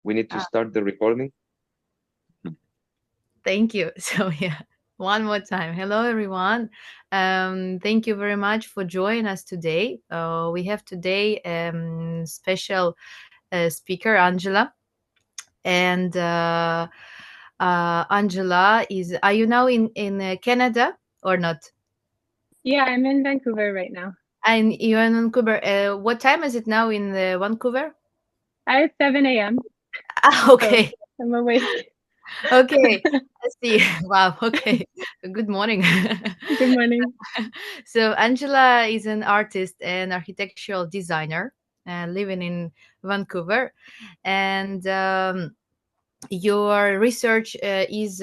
We need to start the recording. Thank you. So yeah, one more time. Hello, everyone. Thank you very much for joining us today. We have today special speaker, Angela, and Angela is. Are you now in Canada or not? Yeah, I'm in Vancouver right now. And you're in Vancouver. What time is it now in Vancouver? It's 7 a.m. Okay. So I'm awake. Okay. Let's see. Wow. Okay. Good morning. Good morning. So Angela is an artist and architectural designer living in Vancouver, and your research is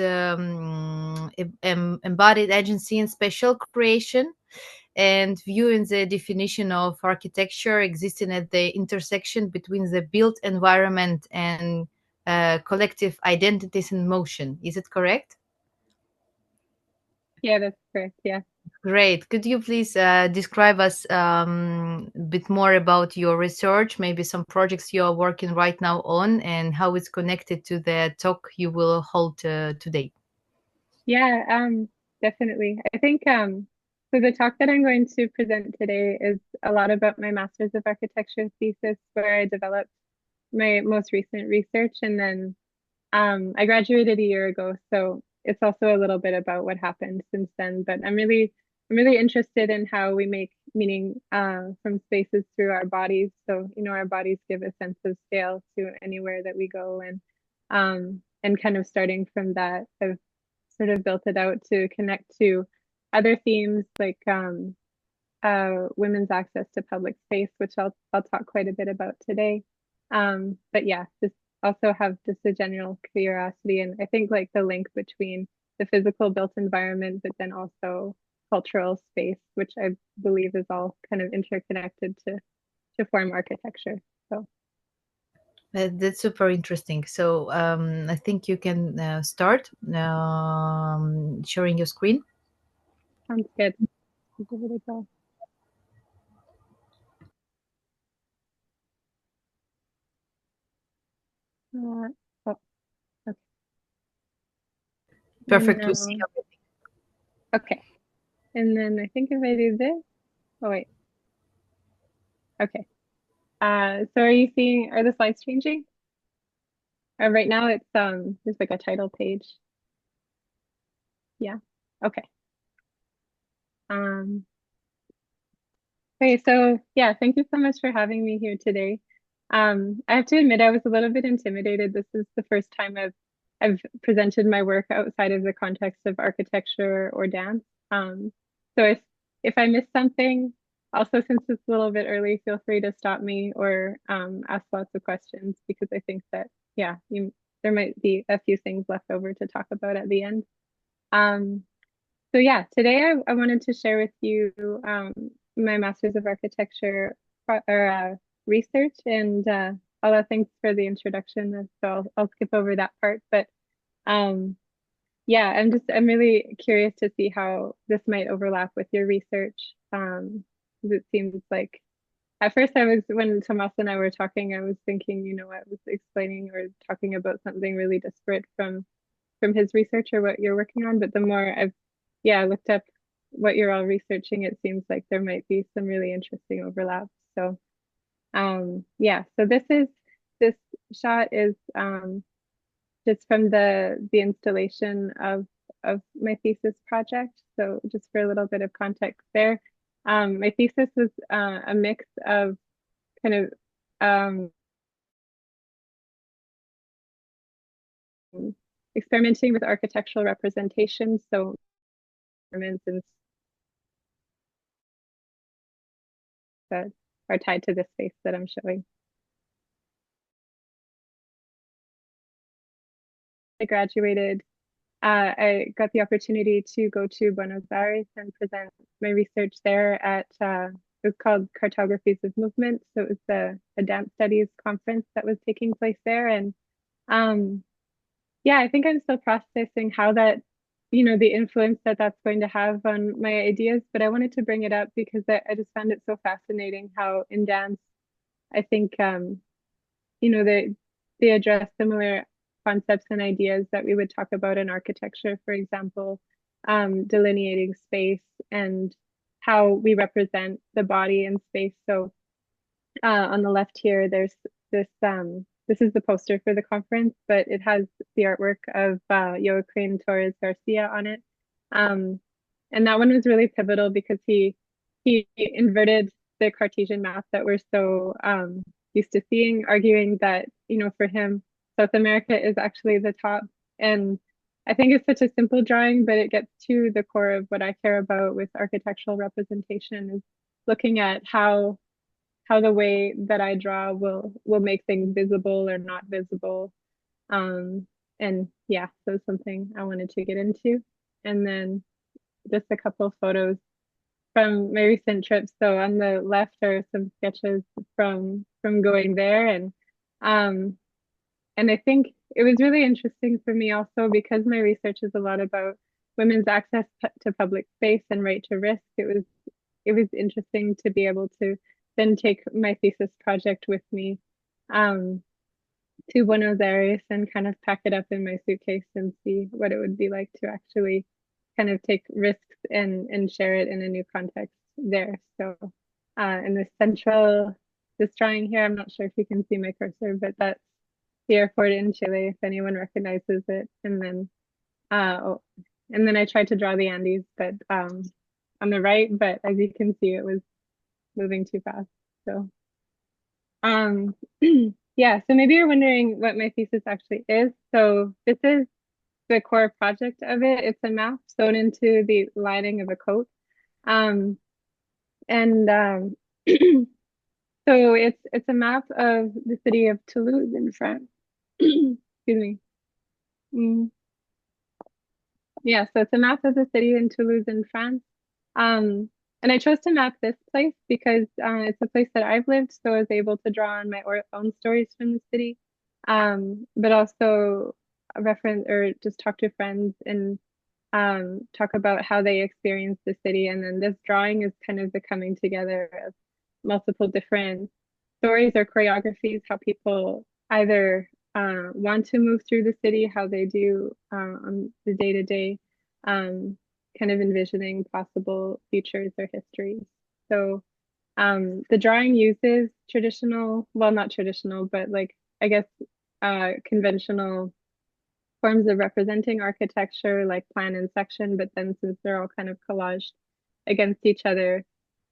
embodied agency and spatial creation, and viewing the definition of architecture existing at the intersection between the built environment and collective identities in motion. Is it correct? Yeah, that's correct. Yeah. Great. Could you please describe us a bit more about your research, maybe some projects you are working right now on, and how it's connected to the talk you will hold today? Yeah, definitely. I think so the talk that I'm going to present today is a lot about my Master's of Architecture thesis where I developed my most recent research, and then I graduated a year ago, so it's also a little bit about what happened since then. But I'm really interested in how we make meaning from spaces through our bodies. So, our bodies give a sense of scale to anywhere that we go, and kind of starting from that, I've sort of built it out to connect to other themes like women's access to public space, which I'll talk quite a bit about today. But yeah, just also have just a general curiosity, and I think like the link between the physical built environment, but then also cultural space, which I believe is all kind of interconnected to form architecture. So That's super interesting. So I think you can start sharing your screen. sounds good. Give it a go. Uh, oh, okay. And Perfect. We see now, everything. okay. And then I think if I do this, oh wait, okay. So are the slides changing? Right now it's there's like a title page. Yeah. Okay. Um, okay, so yeah, thank you so much for having me here today. I have to admit I was a little bit intimidated. This is the first time I've presented my work outside of the context of architecture or dance. So if I miss something, also since it's a little bit early, feel free to stop me or ask lots of questions because I think that yeah, there might be a few things left over to talk about at the end. Um, So yeah, today I wanted to share with you my Master's of Architecture research, and although thanks for the introduction, so I'll skip over that part. But um, yeah, I'm really curious to see how this might overlap with your research. 'Cause it seems like at first when Tomas and I were talking, I was thinking, I was explaining or talking about something really disparate from his research or what you're working on. But the more I've, yeah, looked up what you're all researching, it seems like there might be some really interesting overlaps. So, yeah, so this shot is just from the installation of my thesis project. So just for a little bit of context there, my thesis was a mix of kind of experimenting with architectural representation, so and that are tied to this space that I'm showing. I graduated, I got the opportunity to go to Buenos Aires and present my research there at, it was called Cartographies of Movement. So it was a dance studies conference that was taking place there. And um, yeah, I think I'm still processing how that, the influence that that's going to have on my ideas. But I wanted to bring it up because I just found it so fascinating how in dance, I think, you know, the they address similar concepts and ideas that we would talk about in architecture, for example, delineating space and how we represent the body in space. So on the left here, there's this is the poster for the conference, but it has the artwork of Joaquin Torres Garcia on it. Um, and that one was really pivotal because he inverted the Cartesian map that we're so used to seeing, arguing that, you know, for him, South America is actually the top. And I think it's such a simple drawing, but it gets to the core of what I care about with architectural representation is looking at how the way that I draw will make things visible or not visible. Um, and yeah, so something I wanted to get into. And then just a couple photos from my recent trips. So on the left are some sketches from going there, um and I think it was really interesting for me also because my research is a lot about women's access to public space and right to risk. It was interesting to be able to then take my thesis project with me um, to Buenos Aires and kind of pack it up in my suitcase and see what it would be like to actually kind of take risks and share it in a new context there. So, in the central, this drawing here, I'm not sure if you can see my cursor, but that's the airport in Chile, if anyone recognizes it. Oh, and then I tried to draw the Andes, but on the right, but as you can see, it was moving too fast. So, um, yeah, so maybe you're wondering what my thesis actually is. So this is the core project of it. It's a map sewn into the lining of a coat. Um, and so it's a map of the city of Toulouse in France. Excuse me. Mm, yeah, so it's a map of the city in Toulouse in France. Um, and I chose to map this place because it's a place that I've lived, so I was able to draw on my own stories from the city, but also reference or just talk to friends and talk about how they experience the city. And then this drawing is kind of the coming together of multiple different stories or choreographies, how people either want to move through the city, how they do on the day to day, kind of envisioning possible futures or histories. So the drawing uses traditional, well, not traditional, but like I guess conventional forms of representing architecture, like plan and section, but then since they're all kind of collaged against each other,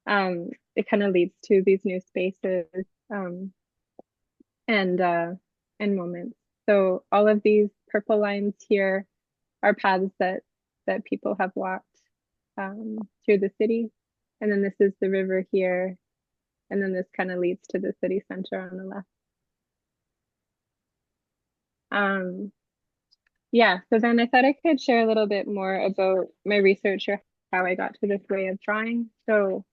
it kind of leads to these new spaces um, and uh, and moments. So all of these purple lines here are paths that people have walked through the city, and then this is the river here, and then this kind of leads to the city center on the left. Um, Yeah, so then I thought I could share a little bit more about my research or how I got to this way of drawing. So,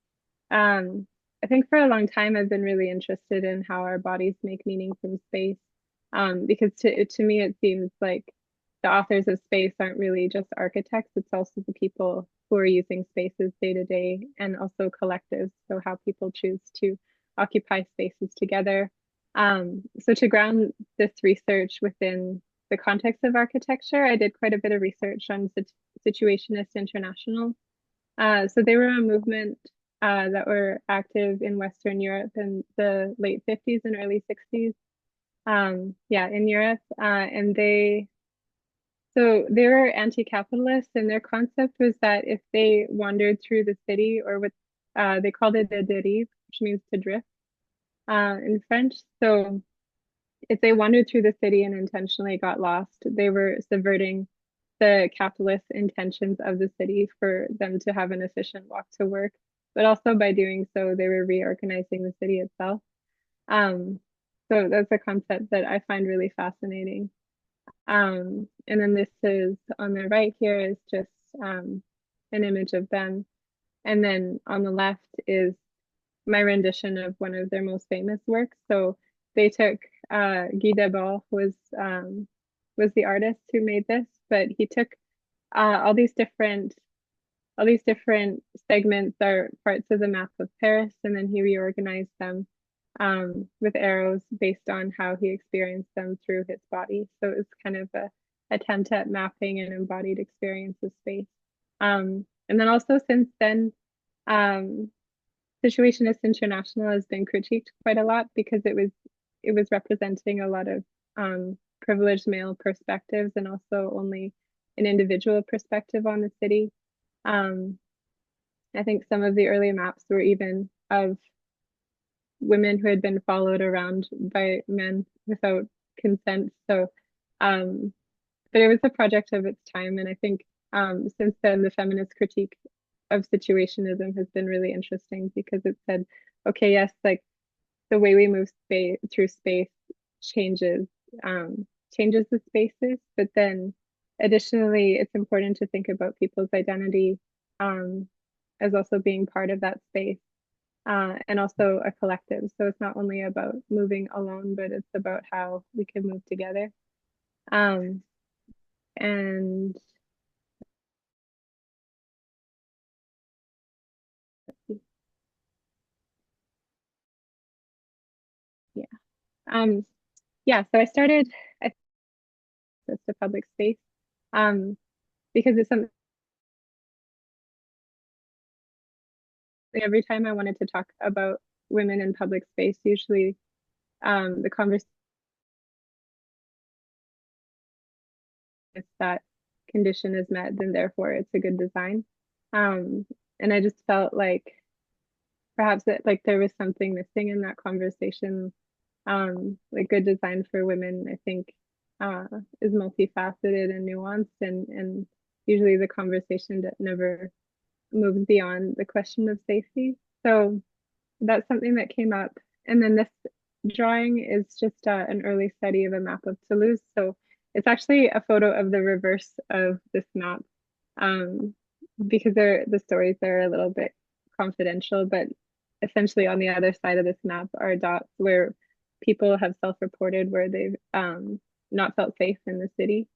um, I think for a long time I've been really interested in how our bodies make meaning from space. Because to me it seems like the authors of space aren't really just architects, it's also the people who are using spaces day to day and also collectives. So how people choose to occupy spaces together. So to ground this research within the context of architecture, I did quite a bit of research on Situationist International. So they were a movement that were active in Western Europe in the late 50s and early 60s. Yeah, in Europe. And they were anti-capitalist, and their concept was that if they wandered through the city, or what they called it a dérive, which means to drift in French. So if they wandered through the city and intentionally got lost, they were subverting the capitalist intentions of the city for them to have an efficient walk to work. But also by doing so, they were reorganizing the city itself. Um, so that's a concept that I find really fascinating. And then this is on the right here is just an image of them. And then on the left is my rendition of one of their most famous works. So they took Guy Debord was the artist who made this, but he took all these different segments or parts of the map of Paris, and then he reorganized them with arrows based on how he experienced them through his body. So it was kind of a attempt at mapping an embodied experience of space. And then also since then, um, Situationist International has been critiqued quite a lot because it was representing a lot of privileged male perspectives and also only an individual perspective on the city. Um, I think some of the early maps were even of women who had been followed around by men without consent. So, um, but it was a project of its time, and I think since then the feminist critique of situationism has been really interesting because it said, okay, yes, like the way we move space through space changes changes the spaces, but then additionally, it's important to think about people's identity as also being part of that space and also a collective. So it's not only about moving alone, but it's about how we can move together. Um, and yeah, um, yeah. So I started access to public space um, because it's something every time I wanted to talk about women in public space, usually the conversation if that condition is met, then therefore it's a good design. Um, and I just felt like perhaps that like there was something missing in that conversation. Like good design for women, I think, uh, is multifaceted and nuanced, and usually the conversation that never moves beyond the question of safety. So that's something that came up. And then this drawing is just an early study of a map of Toulouse. So it's actually a photo of the reverse of this map um, because the stories there are a little bit confidential, but essentially on the other side of this map are dots where people have self-reported where they've not felt safe in the city.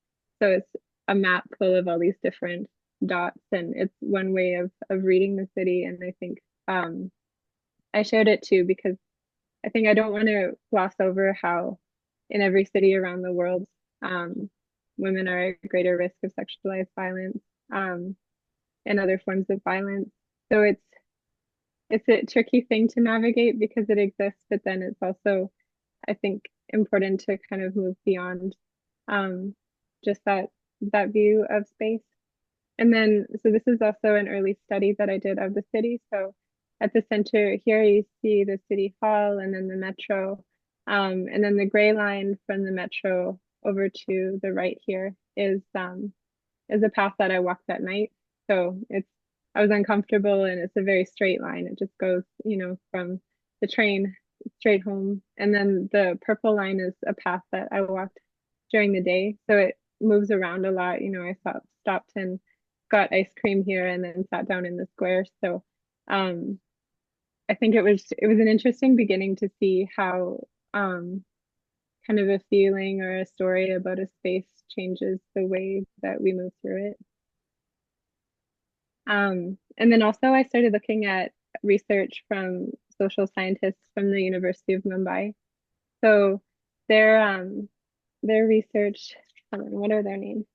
So it's a map full of all these different dots, and it's one way of reading the city. And I think I shared it too because I think I don't want to gloss over how in every city around the world, um, women are at greater risk of sexualized violence, and other forms of violence. So it's a tricky thing to navigate because it exists, but then it's also, I think, important to kind of move beyond um, just that view of space. And then, so this is also an early study that I did of the city. So at the center here, you see the city hall and then the metro. And then the gray line from the metro over to the right here is a path that I walked at night. So I was uncomfortable and it's a very straight line. It just goes, from the train straight home. And then the purple line is a path that I walked during the day. So it moves around a lot. Stopped and got ice cream here and then sat down in the square. So um I think it was an interesting beginning to see how kind of a feeling or a story about a space changes the way that we move through it. And then also I started looking at research from social scientists from the University of Mumbai. So their research, what are their names?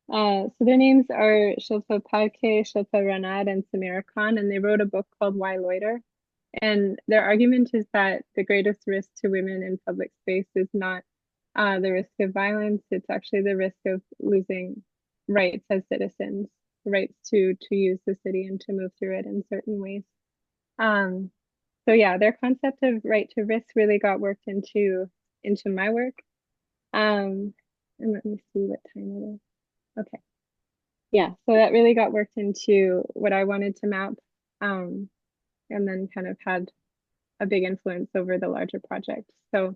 So their names are Shilpa Padke, Shilpa Ranad, and Samira Khan, and they wrote a book called Why Loiter? And their argument is that the greatest risk to women in public space is not the risk of violence, it's actually the risk of losing rights as citizens, rights to use the city and to move through it in certain ways. Um, so yeah, their concept of right to risk really got worked into my work. And let me see what time it is. Okay. Yeah, so that really got worked into what I wanted to map, um, and then kind of had a big influence over the larger project. So,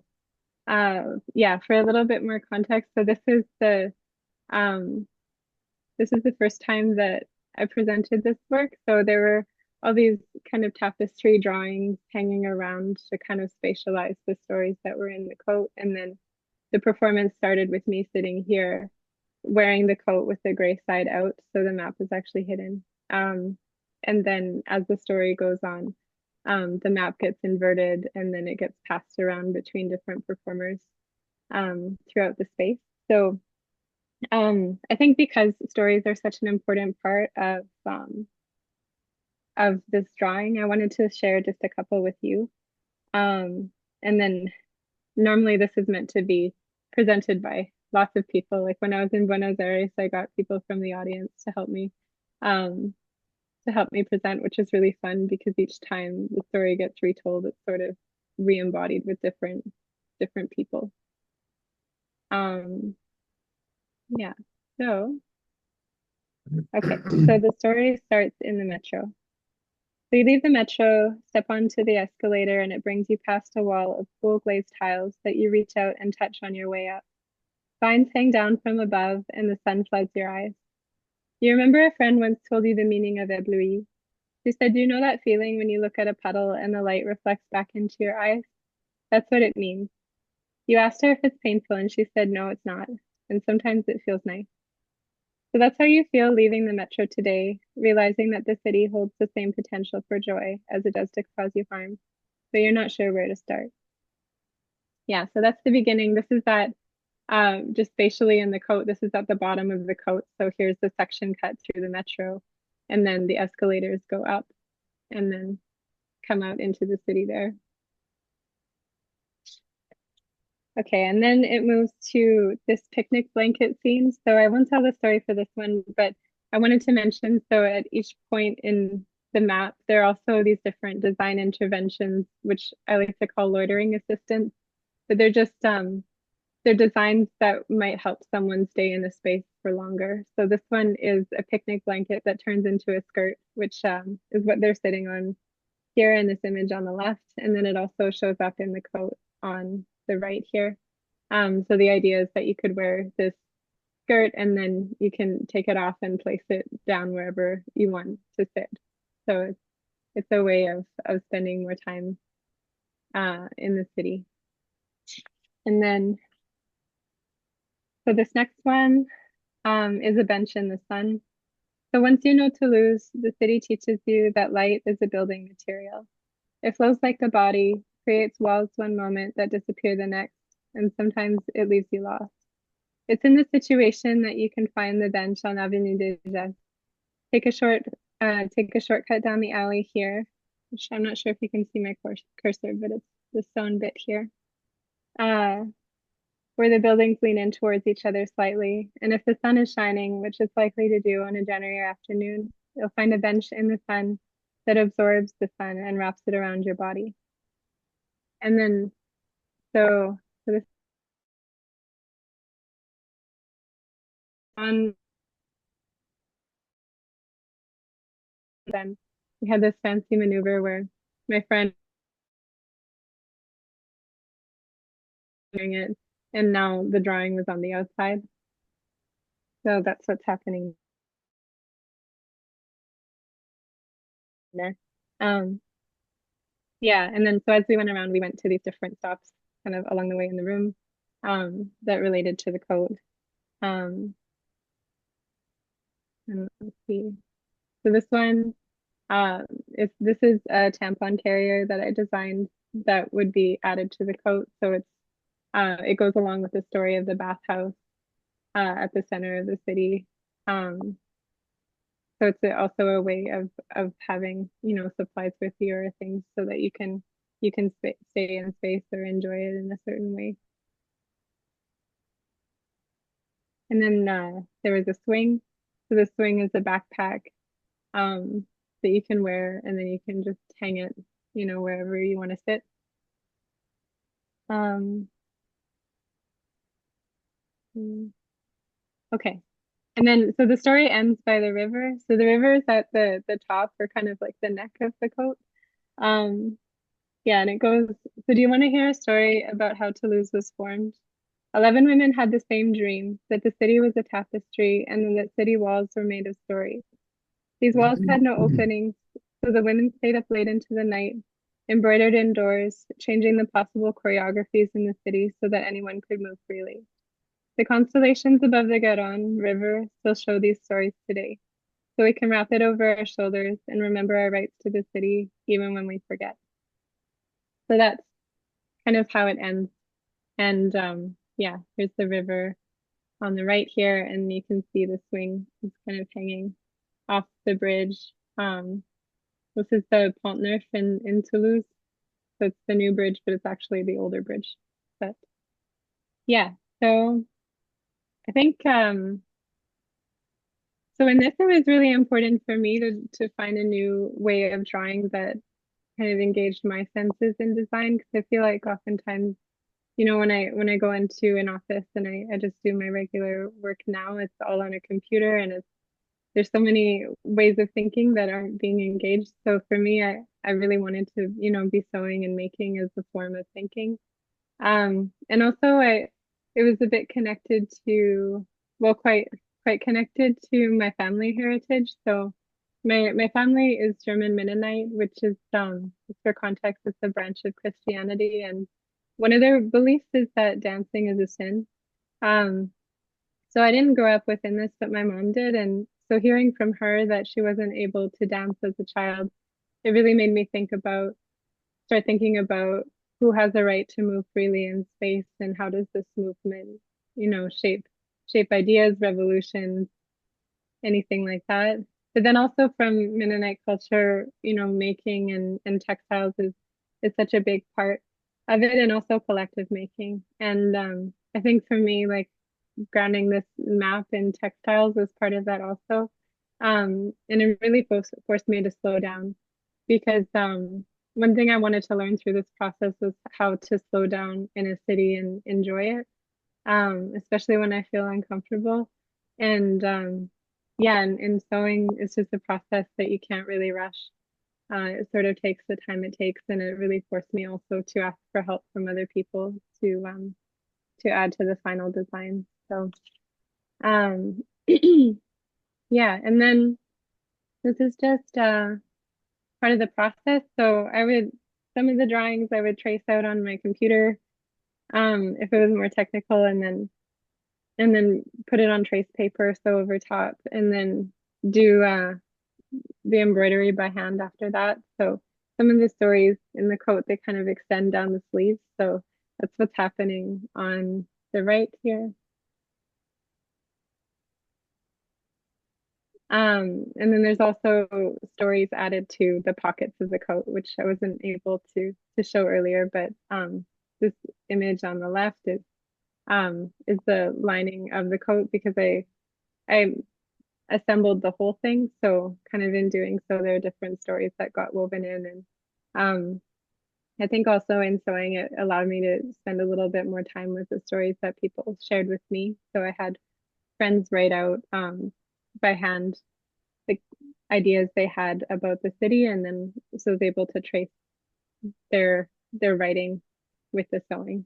yeah, for a little bit more context, so um, this is the first time that I presented this work. So there were all these kind of tapestry drawings hanging around to kind of spatialize the stories that were in the coat, and then the performance started with me sitting here wearing the coat with the gray side out, so the map is actually hidden. And then as the story goes on, the map gets inverted and then it gets passed around between different performers throughout the space. So I think because stories are such an important part of this drawing, I wanted to share just a couple with you. And then normally this is meant to be presented by lots of people. Like when I was in Buenos Aires, I got people from the audience um, to help me present, which is really fun because each time the story gets retold, it's sort of re-embodied with different people. Um, yeah. So, okay. So the story starts in the metro. So you leave the metro, step onto the escalator, and it brings you past a wall of cool glazed tiles that you reach out and touch on your way up. Vines hang down from above, and the sun floods your eyes. You remember a friend once told you the meaning of ébloui. She said, "Do you know that feeling when you look at a puddle and the light reflects back into your eyes? That's what it means." You asked her if it's painful, and she said, "No, it's not. And sometimes it feels nice." So that's how you feel leaving the metro today, realizing that the city holds the same potential for joy as it does to cause you harm, but you're not sure where to start. Yeah, so that's the beginning. This is that just spatially in the coat. This is at the bottom of the coat. So here's the section cut through the metro, and then the escalators go up and then come out into the city there. Okay, and then it moves to this picnic blanket scene. So I won't tell the story for this one, but I wanted to mention, so at each point in the map, there are also these different design interventions, which I like to call loitering assistants, but they're designs that might help someone stay in a space for longer. So this one is a picnic blanket that turns into a skirt, which is what they're sitting on here in this image on the left. And then it also shows up in the coat on the right here. So the idea is that you could wear this skirt and then you can take it off and place it down wherever you want to sit. So it's a way of spending more time in the city. And then, so this next one is a bench in the sun. So once you know Toulouse, the city teaches you that light is a building material. It flows like a body, creates walls one moment that disappear the next, and sometimes it leaves you lost. It's in this situation that you can find the bench on Avenue des Gestes. Take a shortcut down the alley here, which I'm not sure if you can see my cursor, but it's the sewn bit here, uh, where the buildings lean in towards each other slightly. And if the sun is shining, which it's likely to do on a January afternoon, you'll find a bench in the sun that absorbs the sun and wraps it around your body. And then, so this on, then we had this fancy maneuver where my friend doing it, and now the drawing was on the outside. So that's what's happening there. Um, yeah, and then so as we went around, we went to these different stops kind of along the way in the room that related to the code. Um, and let's see. So this one this is a tampon carrier that I designed that would be added to the coat. So it goes along with the story of the bathhouse at the center of the city. Um, so it's also a way of having, you know, supplies with you or things so that you can stay in space or enjoy it in a certain way. And then there was a swing. So the swing is a backpack um, that you can wear, and then you can just hang it, you know, wherever you want to sit. Um, mm, okay. And then, so the story ends by the river. So the river is at the top or kind of like the neck of the coat. Um, yeah, and it goes, so do you want to hear a story about how Toulouse was formed? 11 women had the same dream, that the city was a tapestry and then that city walls were made of stories. These walls had no openings, so the women stayed up late into the night, embroidered indoors, changing the possible choreographies in the city so that anyone could move freely. The constellations above the Garonne River still show these stories today. so we can wrap it over our shoulders and remember our rights to the city even when we forget. So that's kind of how it ends. And yeah, here's the river on the right here, and you can see the swing is kind of hanging off the bridge. This is the Pont Neuf in Toulouse. So it's the new bridge, but it's actually the older bridge. But yeah, so I think so in this it was really important for me to find a new way of drawing that kind of engaged my senses in design, because I feel like oftentimes, you know, when I go into an office and I just do my regular work now, it's all on a computer, and there's so many ways of thinking that aren't being engaged. So for me, I really wanted to, you know, be sewing and making as a form of thinking. And also it was a bit connected to, well, quite connected to my family heritage. So my family is German Mennonite, which is, just for context, it's a branch of Christianity, and one of their beliefs is that dancing is a sin. Um, so I didn't grow up within this, but my mom did, and so hearing from her that she wasn't able to dance as a child, it really made me start thinking about who has a right to move freely in space, and how does this movement, you know, shape ideas, revolutions, anything like that. But then also from Mennonite culture, you know, making and textiles is such a big part of it, and also collective making. And I think for me, like grounding this map in textiles was part of that also. And it really forced me to slow down, because one thing I wanted to learn through this process was how to slow down in a city and enjoy it, especially when I feel uncomfortable. And yeah, and sewing is just a process that you can't really rush. It sort of takes the time it takes, and it really forced me also to ask for help from other people to add to the final design. So um, yeah, and then this is just part of the process. So some of the drawings I would trace out on my computer, if it was more technical, and then put it on trace paper, so over top, and then do the embroidery by hand after that. So some of the stories in the coat, they kind of extend down the sleeves. So that's what's happening on the right here. And then there's also stories added to the pockets of the coat, which I wasn't able to show earlier, but this image on the left is the lining of the coat, because I assembled the whole thing. So kind of in doing so, there are different stories that got woven in. And I think also in sewing, it allowed me to spend a little bit more time with the stories that people shared with me. So I had friends write out by hand the ideas they had about the city, and then so I was able to trace their writing with the sewing.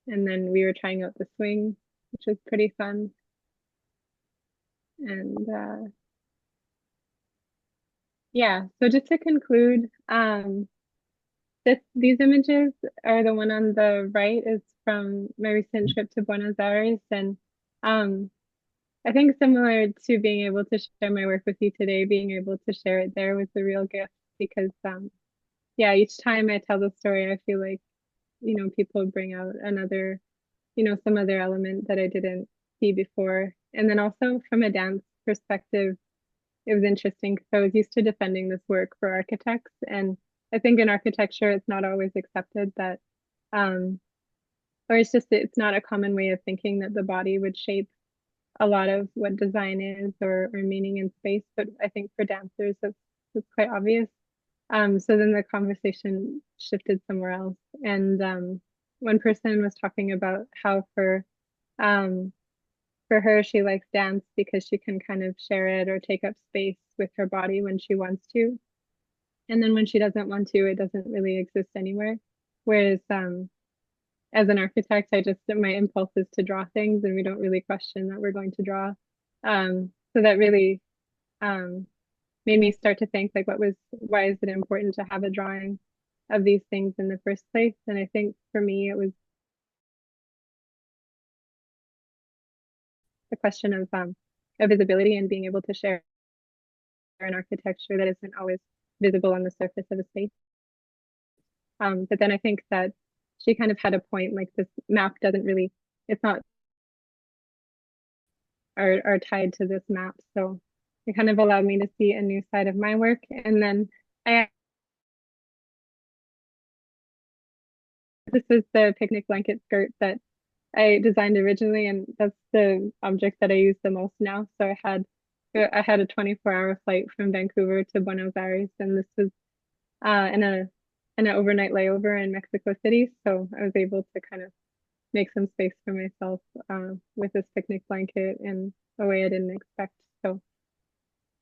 And then we were trying out the swing, which was pretty fun. And yeah, so just to conclude, these images are the one on the right is from my recent trip to Buenos Aires. And um, I think similar to being able to share my work with you today, being able to share it there was the real gift, because yeah, each time I tell the story, I feel like, you know, people bring out another, you know, some other element that I didn't see before. And then also from a dance perspective, it was interesting because I was used to defending this work for architects. And I think in architecture, it's not always accepted that, um, or it's not a common way of thinking that the body would shape a lot of what design is, or meaning in space. But I think for dancers, that's quite obvious. So then the conversation shifted somewhere else. And one person was talking about how um, for her, she likes dance because she can kind of share it or take up space with her body when she wants to. And then when she doesn't want to, it doesn't really exist anywhere. Whereas as an architect, my impulse is to draw things, and we don't really question that we're going to draw. So that really um, made me start to think like, why is it important to have a drawing of these things in the first place? And I think for me, it was the question of a visibility and being able to share an architecture that isn't always visible on the surface of a space. But then I think that she kind of had a point, like this map doesn't really, it's not are tied to this map. So it kind of allowed me to see a new side of my work. And then I this is the picnic blanket skirt that I designed originally, and that's the object that I use the most now. So I had a 24-hour flight from Vancouver to Buenos Aires, and this was in an overnight layover in Mexico City. So I was able to kind of make some space for myself with this picnic blanket in a way I didn't expect. So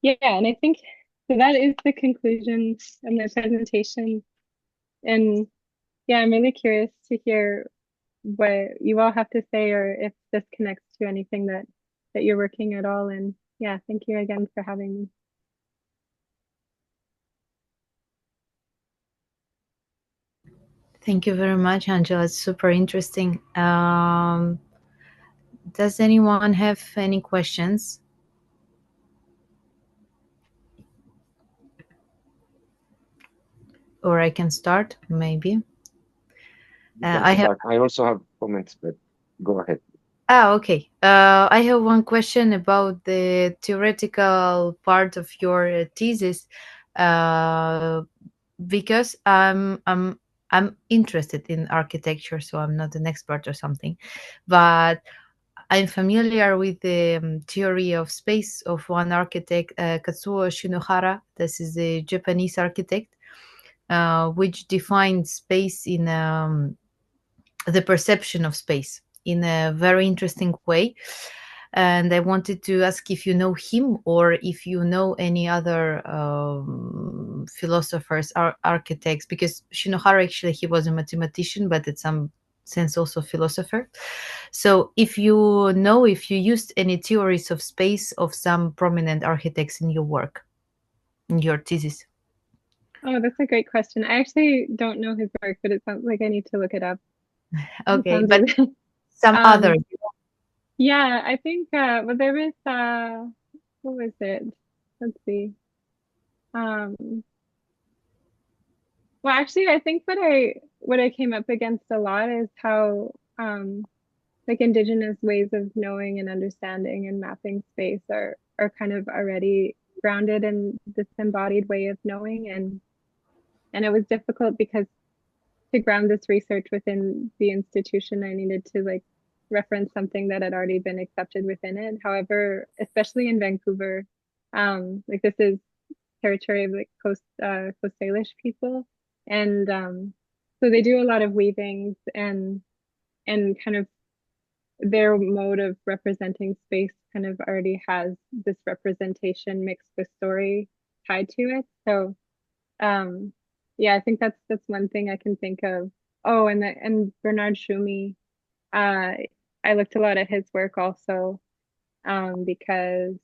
yeah, and I think so that is the conclusion of my presentation. And yeah, I'm really curious to hear what you all have to say or if this connects to anything that you're working at all. And yeah, thank you again for having me. Thank you very much, Angela. It's super interesting. Does anyone have any questions? Or I can start, maybe. I also have comments, but go ahead. Okay. I have one question about the theoretical part of your thesis, because I'm interested in architecture, so I'm not an expert or something, but I'm familiar with the theory of space of one architect, Katsuo Shinohara. This is a Japanese architect, which defines space in the perception of space in a very interesting way. And I wanted to ask if you know him or if you know any other philosophers or architects, because Shinohara, actually, he was a mathematician, but in some sense also a philosopher. So if you know, if you used any theories of space of some prominent architects in your work, in your thesis. Oh, that's a great question. I actually don't know his work, but it sounds like I need to look it up. It Okay, sounds but really some others. um yeah, I think well there was what was it? Let's see. Um well actually I think what I came up against a lot is how like indigenous ways of knowing and understanding and mapping space are kind of already grounded in this embodied way of knowing, and it was difficult because to ground this research within the institution I needed to like reference something that had already been accepted within it. However, especially in Vancouver, like this is territory of like Coast Salish people, and so they do a lot of weavings and kind of their mode of representing space kind of already has this representation mixed with story tied to it. So yeah, I think that's one thing I can think of. Oh, and Bernard Schumi, uh I looked a lot at his work also, because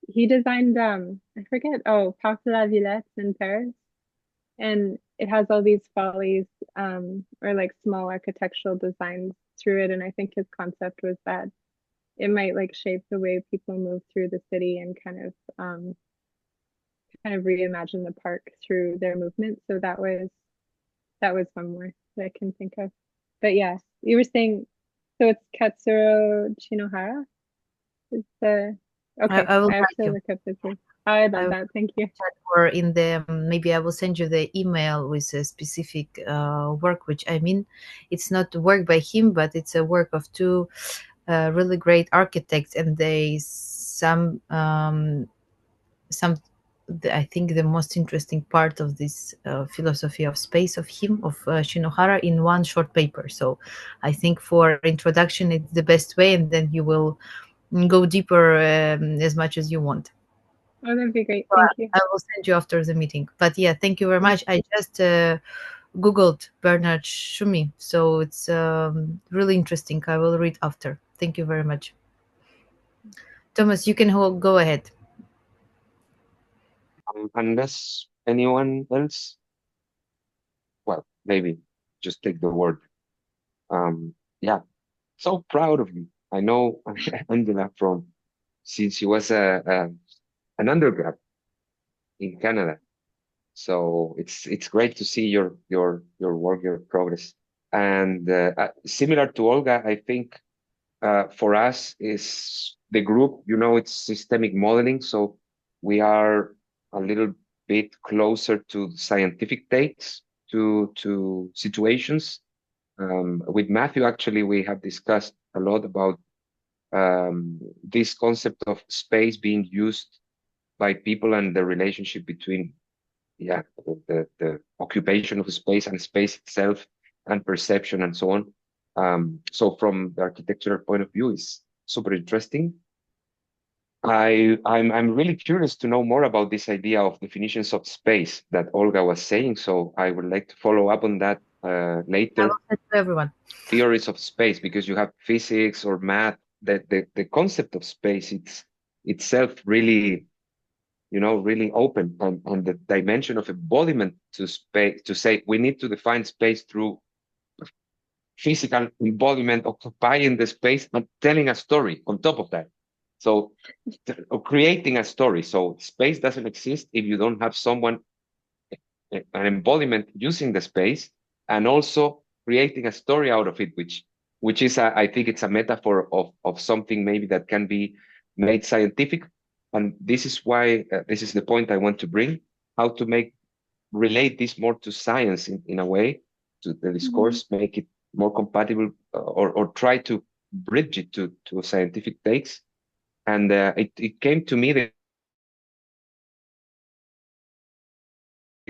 he designed I forget, oh, Parc de la Villette in Paris. And it has all these follies, or like small architectural designs through it. And I think his concept was that it might like shape the way people move through the city and kind of reimagine the park through their movement. So that was one more that I can think of. But yeah, you were saying, so it's Katsuro Shinohara is the okay. I will I have write to you. look up his work. I I love will that. Thank you. chat, or in the maybe I will send you the email with a specific work, which I mean, it's not work by him, but it's a work of two really great architects, and they some I think the most interesting part of this philosophy of space of him, of Shinohara, in one short paper. So I think for introduction it's the best way, and then you will go deeper as much as you want. Oh, that'd be great. So Thank you. I will send you after the meeting. But yeah, thank you very much. I just googled Bernard Schumi, so it's really interesting. I will read after. Thank you very much. Thomas, you can go ahead. Unless anyone else, well, maybe just take the word. Yeah, so proud of you. I know Angela from since he was an undergrad in Canada. So it's great to see your work, your progress. And similar to Olga, I think for us is the group, it's systemic modeling. So we are a little bit closer to scientific takes to situations. With Matthew, actually, we have discussed a lot about this concept of space being used by people and the relationship between, the occupation of space and space itself and perception and so on. So from the architectural point of view, is super interesting. I'm really curious to know more about this idea of definitions of space that Olga was saying. So I would like to follow up on that later. To everyone. Theories of space, because you have physics or math, that the concept of space itself really, really open, and the dimension of embodiment to space, to say we need to define space through physical embodiment, occupying the space and telling a story on top of that. So creating a story. So space doesn't exist if you don't have someone, an embodiment using the space, and also creating a story out of it, which is I think it's a metaphor of something maybe that can be made scientific. And this is why this is the point I want to bring, how to relate this more to science in a way, to the discourse, make it more compatible, or try to bridge it to scientific takes. And it came to me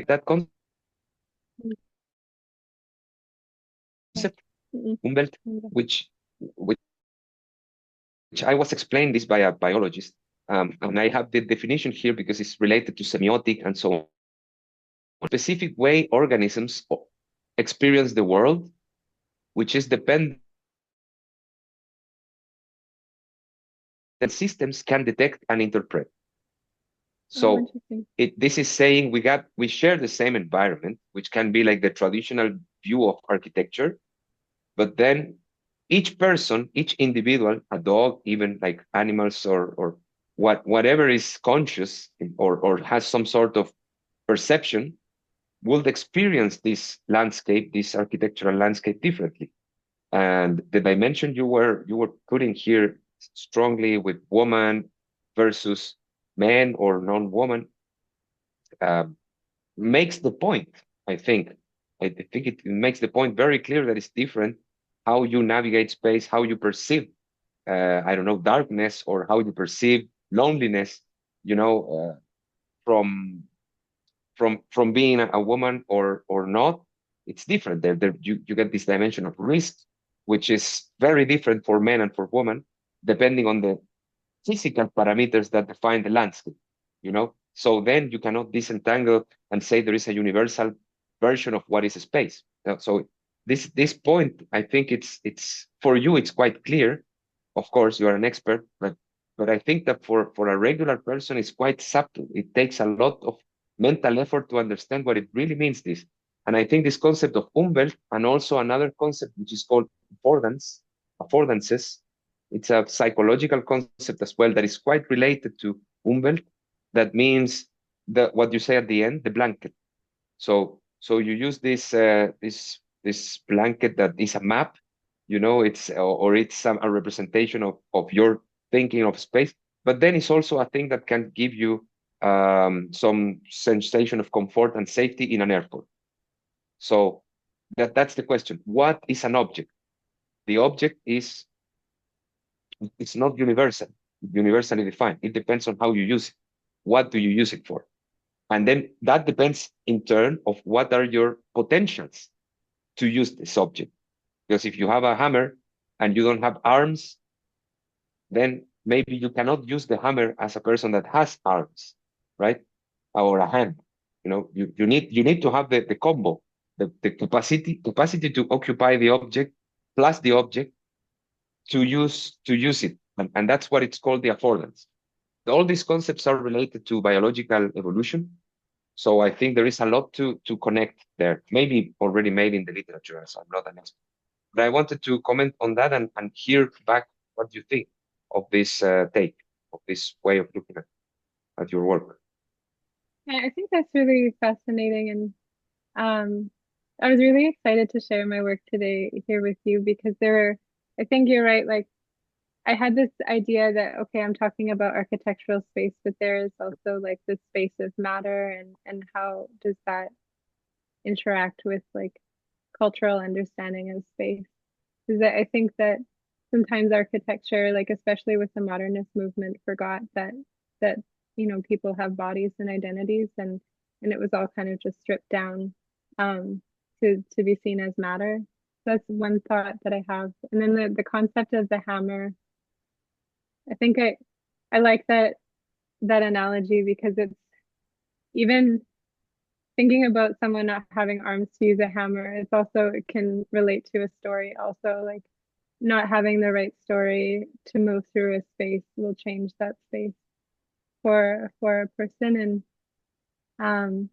that concept, Umwelt, which I was explained this by a biologist. And I have the definition here because it's related to semiotic and so on. A specific way organisms experience the world, which is dependent that systems can detect and interpret. So this is saying we share the same environment, which can be like the traditional view of architecture, but then each person, each individual, a dog, even like animals or whatever is conscious or has some sort of perception, will experience this landscape, this architectural landscape differently. And the dimension you were putting here strongly with woman versus man or non-woman makes the point, I think. I think it makes the point very clear that it's different how you navigate space, how you perceive, I don't know, darkness, or how you perceive loneliness, from being a woman or not. It's different. You get this dimension of risk, which is very different for men and for women, depending on the physical parameters that define the landscape. So then you cannot disentangle and say there is a universal version of what is space. So this point, I think it's for you, it's quite clear. Of course, you are an expert, but I think that for a regular person, it's quite subtle. It takes a lot of mental effort to understand what it really means, this. And I think this concept of Umwelt, and also another concept which is called affordances, it's a psychological concept as well that is quite related to Umwelt. That means what you say at the end, the blanket. So you use this blanket that is a map, it's or it's a representation of your thinking of space, but then it's also a thing that can give you some sensation of comfort and safety in an airport. So that's the question. What is an object? The object it's not universally defined. It depends on how you use it. What do you use it for? And then that depends in turn of what are your potentials to use this object. Because if you have a hammer and you don't have arms, then maybe you cannot use the hammer as a person that has arms, right? Or a hand. You need to have the combo, the capacity to occupy the object plus the object to use it. And that's what it's called, the affordance. All these concepts are related to biological evolution. So I think there is a lot to connect there, maybe already made in the literature, as I'm not an expert. But I wanted to comment on that and hear back what you think of this take. of this way of looking at your work. Yeah, I think that's really fascinating, and I was really excited to share my work today here with you because I think you're right. Like, I had this idea that, okay, I'm talking about architectural space, but there is also like the space of matter, and how does that interact with like cultural understanding of space? Is that I think that sometimes architecture, like especially with the modernist movement, forgot that people have bodies and identities, and it was all kind of just stripped down to be seen as matter. So that's one thought that I have. And then the concept of the hammer, I think I like that analogy because it's even thinking about someone not having arms to use a hammer, it can relate to a story also, like not having the right story to move through a space will change that space for a person. And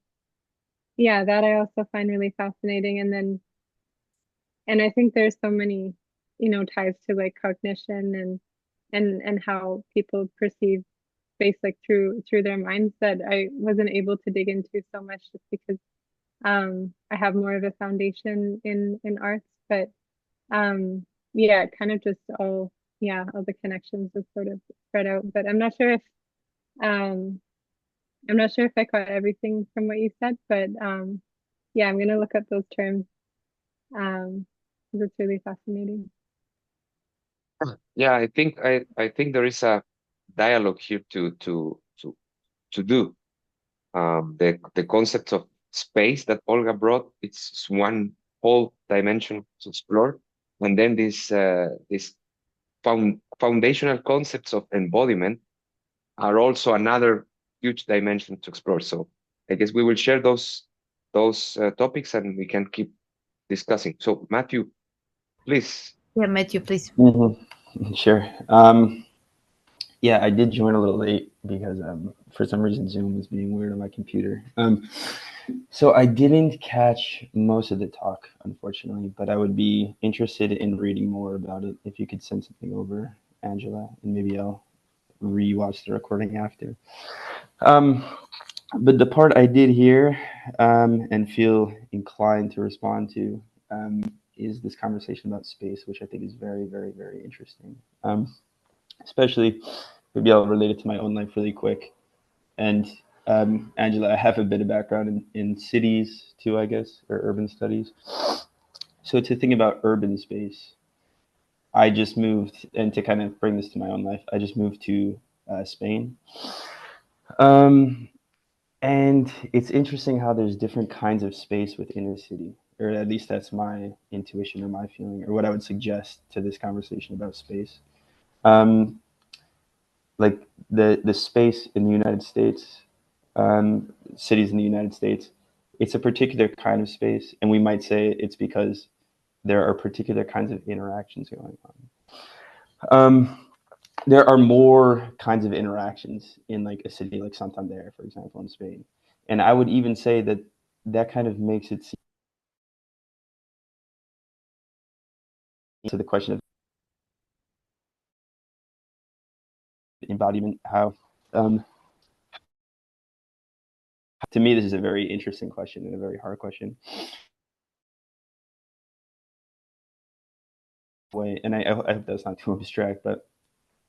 yeah, that I also find really fascinating. And I think there's so many, ties to like cognition and how people perceive space like through their minds that I wasn't able to dig into so much just because I have more of a foundation in arts. But yeah, it kind of just all the connections just sort of spread out. But um I'm not sure if I caught everything from what you said, but yeah, I'm gonna look up those terms because it's really fascinating. Yeah, I think there is a dialogue here to do. The concept of space that Olga brought, it's one whole dimension to explore, and then this foundational concepts of embodiment are also another huge dimension to explore. So I guess we will share those topics and we can keep discussing. So Matthew, please. Yeah, Matthew, please. Sure. Yeah, I did join a little late because for some reason Zoom was being weird on my computer. So I didn't catch most of the talk, unfortunately, but I would be interested in reading more about it. If you could send something over, Angela, and maybe I'll rewatch the recording after. But the part I did hear and feel inclined to respond to is this conversation about space, which I think is very, very, very interesting. Especially, maybe I'll relate it to my own life really quick. And Angela, I have a bit of background in cities too, I guess, or urban studies. So to think about urban space, I just moved, and to kind of bring this to my own life, I just moved to Spain. And it's interesting how there's different kinds of space within a city, or at least that's my intuition or my feeling, or what I would suggest to this conversation about space. Like the space in the United States, cities in the United States, it's a particular kind of space, and we might say it's because there are particular kinds of interactions going on. There are more kinds of interactions in like a city like Santander, for example, in Spain, and I would even say that that kind of makes it seem to the question of embodiment. How to me, this is a very interesting question and a very hard question. Way, and I hope that's not too abstract, but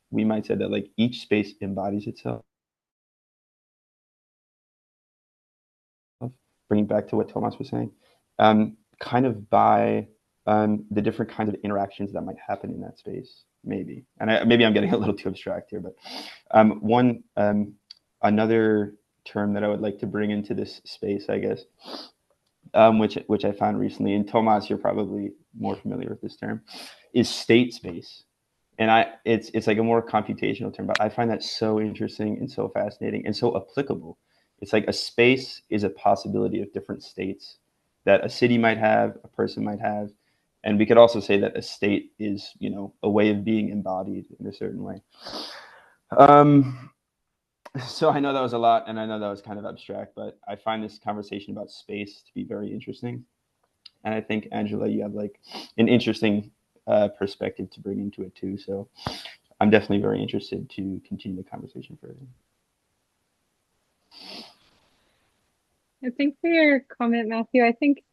we might say that like each space embodies itself. Bringing back to what Thomas was saying, kind of by the different kinds of interactions that might happen in that space, maybe. And maybe I'm getting a little too abstract here, but another term that I would like to bring into this space, I guess, which I found recently, and Thomas, you're probably more familiar with this term, is state space. And it's like a more computational term, but I find that so interesting and so fascinating and so applicable. It's like a space is a possibility of different states that a city might have, a person might have, and we could also say that a state is, a way of being embodied in a certain way. So I know that was a lot, and I know that was kind of abstract, but I find this conversation about space to be very interesting. And I think, Angela, you have like an interesting perspective to bring into it too. So I'm definitely very interested to continue the conversation further. Thanks for your comment, Matthew. I think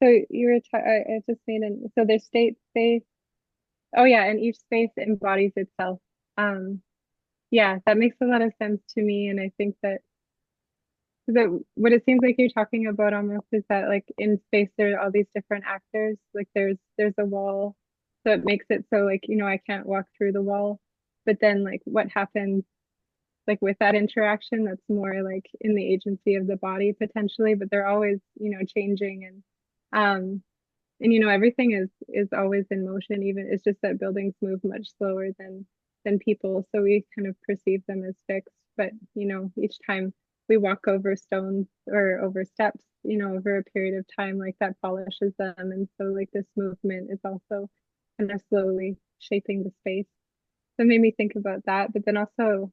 so. You were I just made an so there's state space. Oh yeah, and each space embodies itself. Yeah, that makes a lot of sense to me, and I think that what it seems like you're talking about almost is that like in space there are all these different actors. Like there's a wall, so it makes it so like I can't walk through the wall, but then like what happens like with that interaction that's more like in the agency of the body potentially, but they're always changing um everything is always in motion. Even it's just that buildings move much slower than people, so we kind of perceive them as fixed. But each time we walk over stones or over steps, over a period of time, like that polishes them, and so like this movement is also kind of slowly shaping the space. So it made me think about that, but then also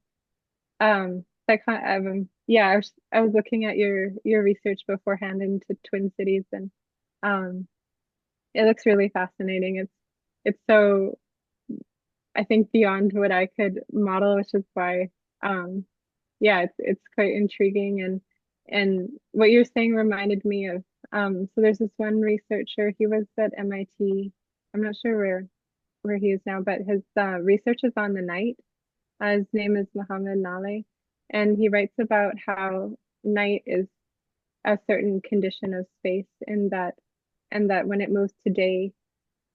that kind of yeah, I was looking at your research beforehand into Twin Cities, and um it looks really fascinating. It's so, I think, beyond what I could model, which is why yeah, it's quite intriguing. And what you're saying reminded me of so there's this one researcher, he was at MIT. I'm not sure where he is now, but his research is on the night. His name is Mohammed Nale, and he writes about how night is a certain condition of space, and that when it moves to day,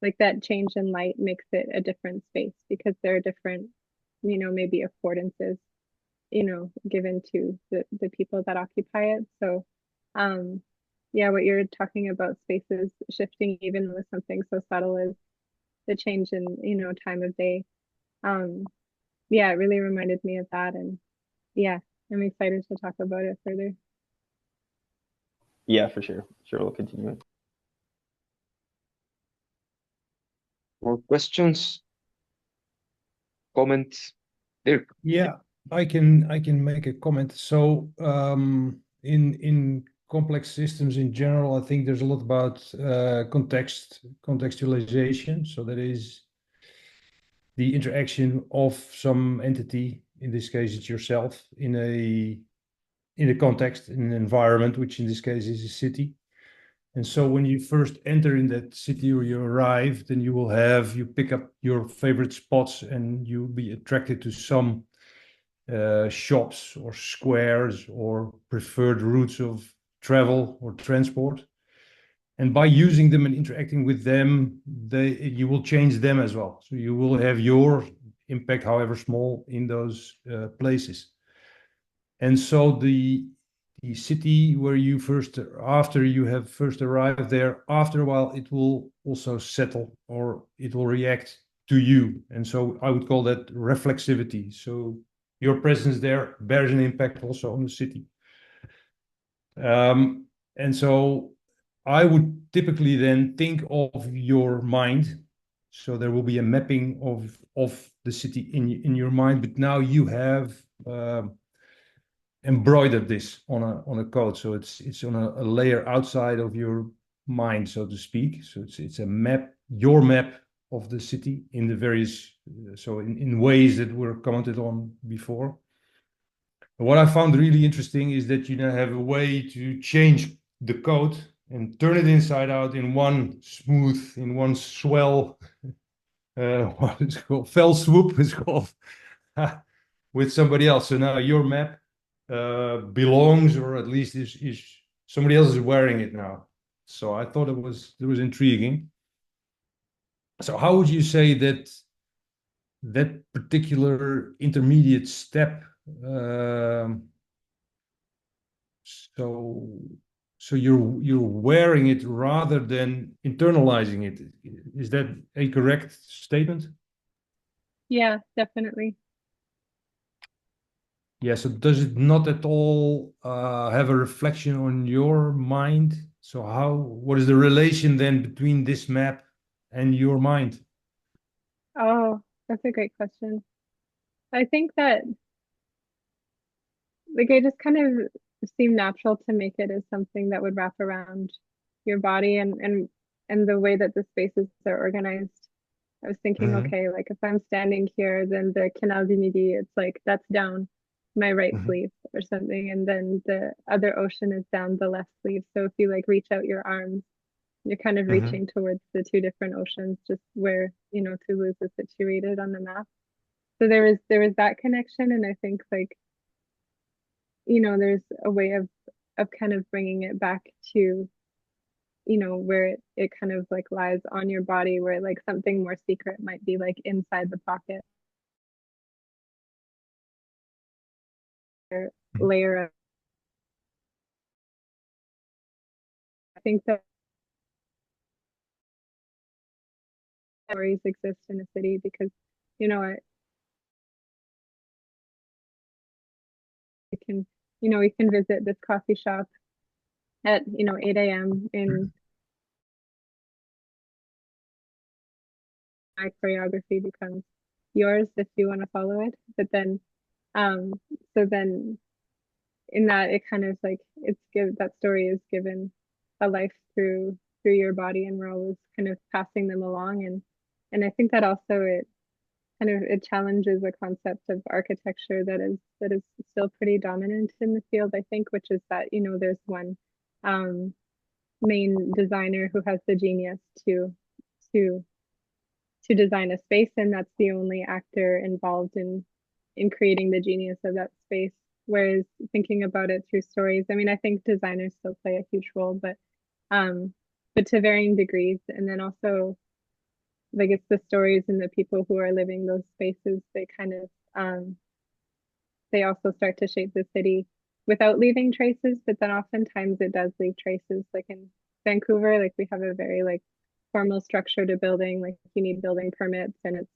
like that change in light makes it a different space because there are different, maybe affordances, given to the people that occupy it. So, um, yeah, what you're talking about spaces shifting even with something so subtle as the change in, time of day. Um, yeah, it really reminded me of that. And yeah, I'm excited to talk about it further. Yeah, for sure. Sure, we'll continue it. More questions, comments? Dirk. Yeah, I can make a comment. So in complex systems in general, I think there's a lot about contextualization. So that is the interaction of some entity, in this case it's yourself, in a context, in an environment, which in this case is a city. And so when you first enter in that city or you arrive, then you pick up your favorite spots and you'll be attracted to some shops or squares or preferred routes of travel or transport. And by using them and interacting with them, you will change them as well. So you will have your impact, however small, in those places. And so the city where after you have first arrived there, after a while, it will also settle or it will react to you. And so I would call that reflexivity. So your presence there bears an impact also on the city. And so I would typically then think of your mind. So there will be a mapping of the city in your mind, but now you have embroidered this on a code. So it's on a layer outside of your mind, so to speak. So it's a map, your map of the city in the various so in ways that were commented on before. And what I found really interesting is that you now have a way to change the code and turn it inside out in one swell what is it called, fell swoop is called, with somebody else. So now your map belongs, or at least is somebody else is wearing it now. So I thought it was intriguing. So how would you say that particular intermediate step, so you're wearing it rather than internalizing it? Is that a correct statement? Yeah, definitely. Yeah, so does it not at all have a reflection on your mind? So what is the relation then between this map and your mind? Oh, that's a great question. I think that like it just kind of seemed natural to make it as something that would wrap around your body and the way that the spaces are organized. I was thinking, Mhm. okay, like if I'm standing here, then the Canal du Midi, it's like that's down my right Mhm. sleeve or something, and then the other ocean is down the left sleeve. So if you like reach out your arms, you're kind of Mhm. reaching towards the two different oceans, just where, you know, Toulouse is situated on the map. So there was that connection, and I think like, you know, there's a way of kind of bringing it back to, you know, where it kind of like lies on your body, where like something more secret might be like inside the pocket or layer of. I think that stories exist in a city because, you know, I can, you know, we can visit this coffee shop at, you know, 8 a.m. in my choreography becomes yours if you want to follow it. But then, um, so then in that it kind of like that story is given a life through your body, and we're always kind of passing them along. And I think that also it kind of it challenges a concept of architecture that is still pretty dominant in the field, I think, which is that, you know, there's one um, main designer who has the genius to to design a space, and that's the only actor involved in creating the genius of that space. Whereas thinking about it through stories, I mean, I think designers still play a huge role, um, but to varying degrees. And then also like it's the stories and the people who are living those spaces, they kind of they also start to shape the city without leaving traces, but then oftentimes it does leave traces. Like in Vancouver, like we have a very like formal structure to building, like you need building permits, and it's,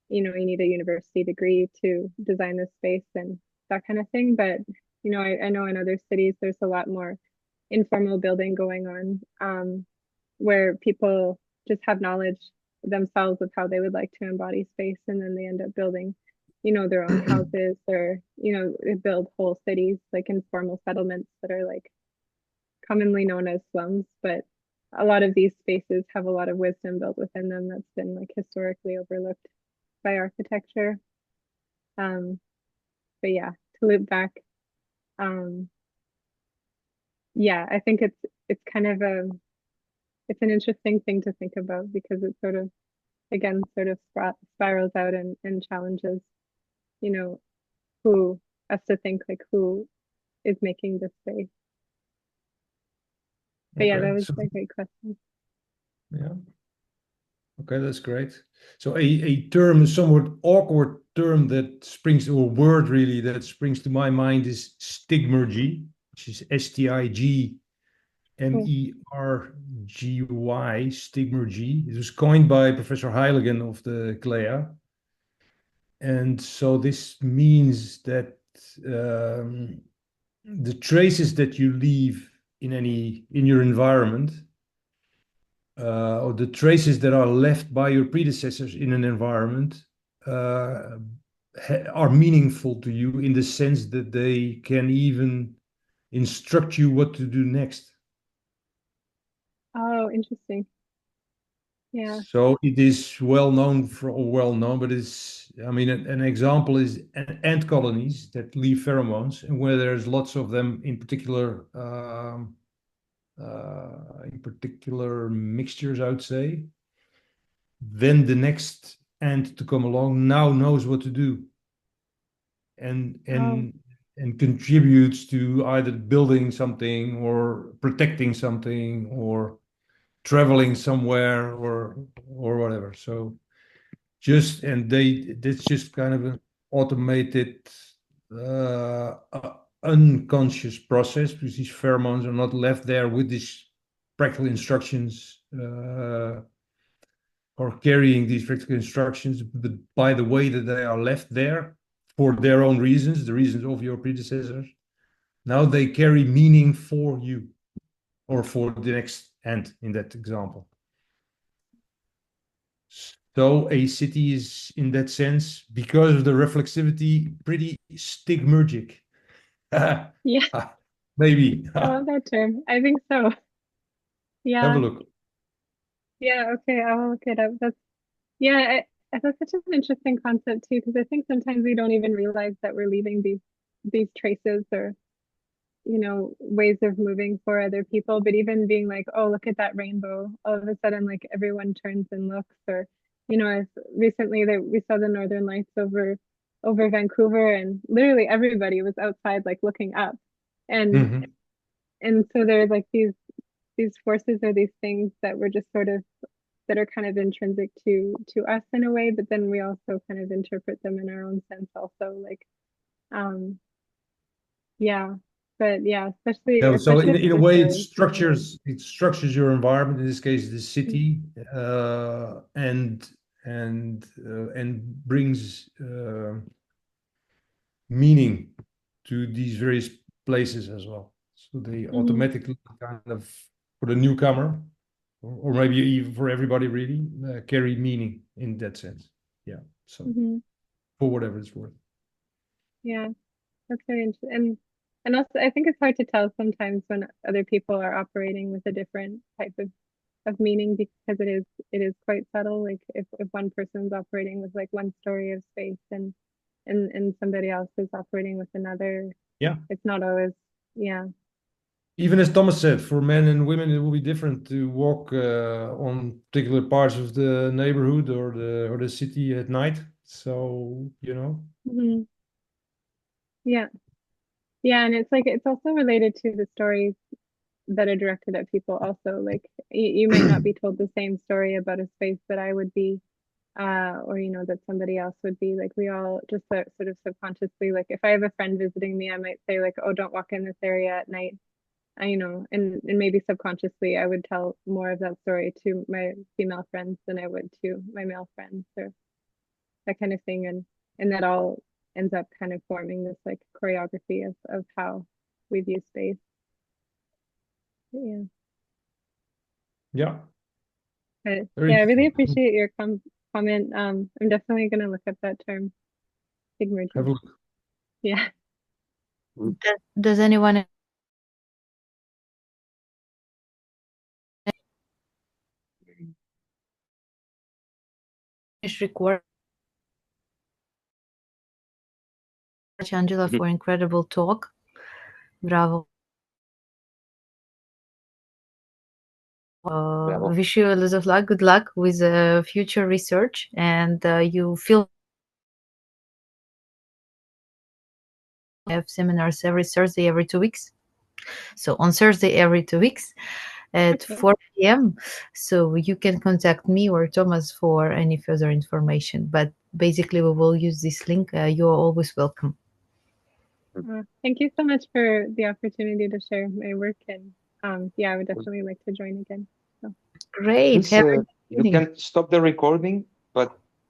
you know, you need a university degree to design this space and that kind of thing. But, you know, I know in other cities there's a lot more informal building going on, where people just have knowledge themselves of how they would like to embody space, and then they end up building, you know, their own houses, or, you know, they build whole cities like informal settlements that are like commonly known as slums. But a lot of these spaces have a lot of wisdom built within them that's been like historically overlooked by architecture. Um, but yeah, to loop back, um, yeah, I think it's kind of it's an interesting thing to think about because it sort of again sort of spirals out and challenges, you know, who us to think like who is making this space. But yeah, that Okay. was So a great question. yeah. Okay, that's great. So a term, a somewhat awkward term that springs, or word really that springs to my mind is stigmergy, which is STIGMERGY, stigmergy. It was coined by Professor Heiligen of the CLEA. And so this means that the traces that you leave in your environment, or the traces that are left by your predecessors in an environment, uh, are meaningful to you in the sense that they can even instruct you what to do next. Oh, interesting. Yeah. So it is well known, but it's, I mean, an example is ant colonies that leave pheromones, and where there's lots of them in particular mixtures, I would say, then the next ant to come along now knows what to do, and Oh, and and contributes to either building something or protecting something or traveling somewhere or whatever. So that's just kind of an automated unconscious process, because these pheromones are not left there with these practical instructions, or carrying these practical instructions, but by the way that they are left there for their own reasons, the reasons of your predecessors, now they carry meaning for you or for the next ant in that example. So a city is, in that sense, because of the reflexivity, pretty stigmergic. yeah. Maybe. I love that term. I think so. Have a Yeah. look. Yeah. Okay. I will look it up. That's Yeah, that's such an interesting concept too, because I think sometimes we don't even realize that we're leaving these traces or, you know, ways of moving for other people. But even being like, oh, look at that rainbow, all of a sudden, like everyone turns and looks. Or, you know, as recently that we saw the Northern Lights over Vancouver, and literally everybody was outside, like looking up, and Mhm. and so there's like these forces or these things that we're just sort of that are kind of intrinsic to us in a way, but then we also kind of interpret them in our own sense also, like um yeah, but yeah, especially Yeah, so especially in a for way, stories. it structures your environment. In this case, the city, and brings meaning to these various places as well. So they Mm-hmm. automatically kind of, for the newcomer, or maybe even for everybody, really carry meaning in that sense. Yeah. So Mm-hmm. for whatever it's worth. Yeah, that's very interesting. And also I think it's hard to tell sometimes when other people are operating with a different type of meaning, because it is quite subtle. Like if one person's operating with like one story of space and somebody else is operating with another, Yeah. it's not always, yeah. Even as Thomas said, for men and women, it will be different to walk on particular parts of the neighborhood or the city at night. So, you know. Mm-hmm. Yeah. Yeah, and it's like it's also related to the stories that are directed at people also. Like you might not be told the same story about a space that I would be, or you know, that somebody else would be. Like we all just sort of subconsciously, like if I have a friend visiting me, I might say like, oh, don't walk in this area at night. You know, and maybe subconsciously I would tell more of that story to my female friends than I would to my male friends, or that kind of thing. And that all ends up kind of forming this like choreography of how we view space. Yeah. Yeah. But Very yeah, I really interesting. appreciate your comment. I'm definitely gonna look up that term, Have a emergent. look. Yeah. Does anyone record Angela for incredible talk? Bravo. Bravo. Wish you a lot of luck. Good luck with future research, and you feel have seminars every Thursday, every 2 weeks. So on Thursday, every 2 weeks at Okay. 4 p.m. So you can contact me or Thomas for any further information. But basically, we will use this link. You are always welcome. Thank you so much for the opportunity to share my work, and yeah, I would definitely like to join again. So Great. Please, Have a good you evening. can stop the recording